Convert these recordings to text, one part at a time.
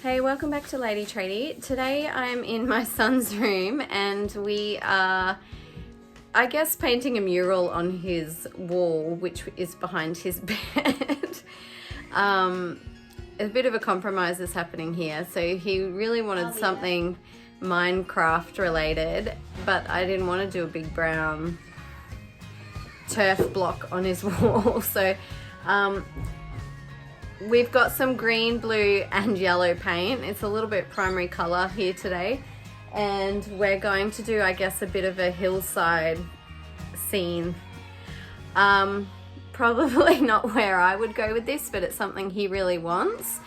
Hey, welcome back to Lady Tradie. Today I'm in my son's room and we are, I guess, painting a mural on his wall, which is behind his bed. A bit of a compromise is happening here. So he really wanted something Minecraft related, but I didn't want to do a big brown turf block on his wall. So we've got some green, blue and yellow paint. It's a little bit primary color here today. And we're going to do, I guess, a bit of a hillside scene. Probably not where I would go with this, but it's something he really wants.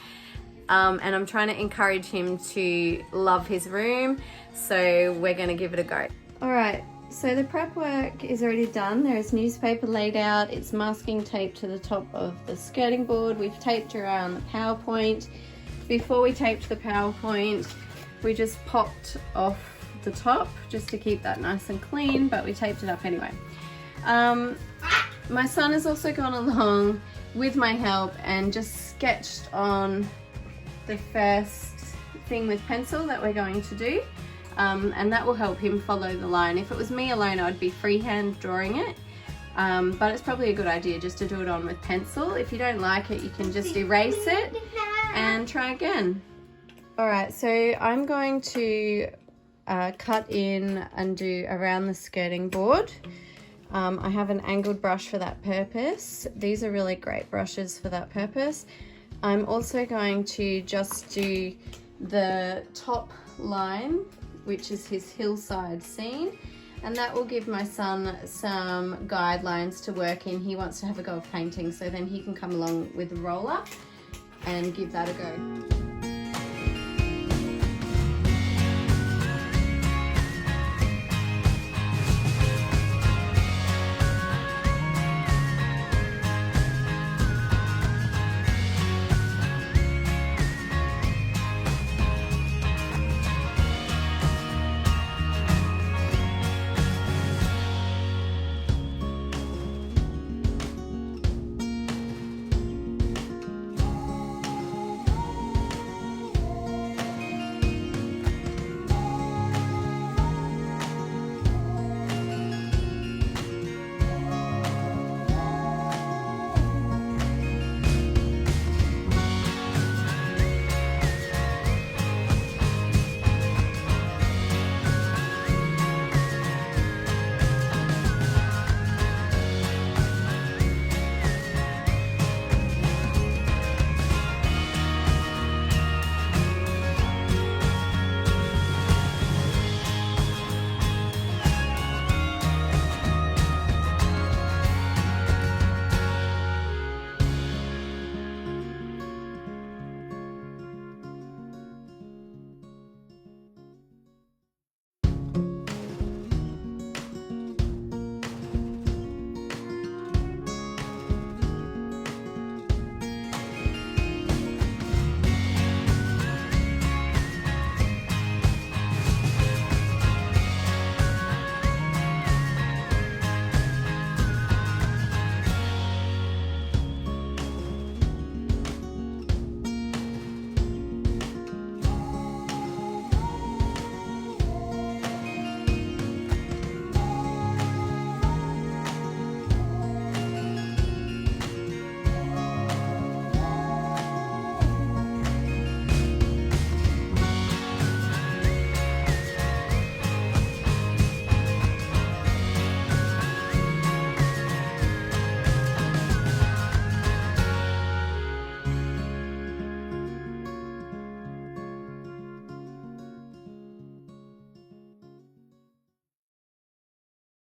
And I'm trying to encourage him to love his room. So we're gonna give it a go. All right. So the prep work is already done. There is newspaper laid out. It's masking tape to the top of the skirting board. We've taped around the PowerPoint. Before we taped the PowerPoint, we just popped off the top just to keep that nice and clean, but we taped it up anyway. My son has also gone along with my help and just sketched on the first thing with pencil that we're going to do. And that will help him follow the line. If it was me alone, I'd be freehand drawing it, but it's probably a good idea just to do it on with pencil. If you don't like it, you can just erase it and try again. All right, so I'm going to cut in and do around the skirting board. I have an angled brush for that purpose. These are really great brushes for that purpose. I'm also going to just do the top line, which is his hillside scene, and that will give my son some guidelines to work in. He wants to have a go of painting, so then he can come along with a roller and give that a go.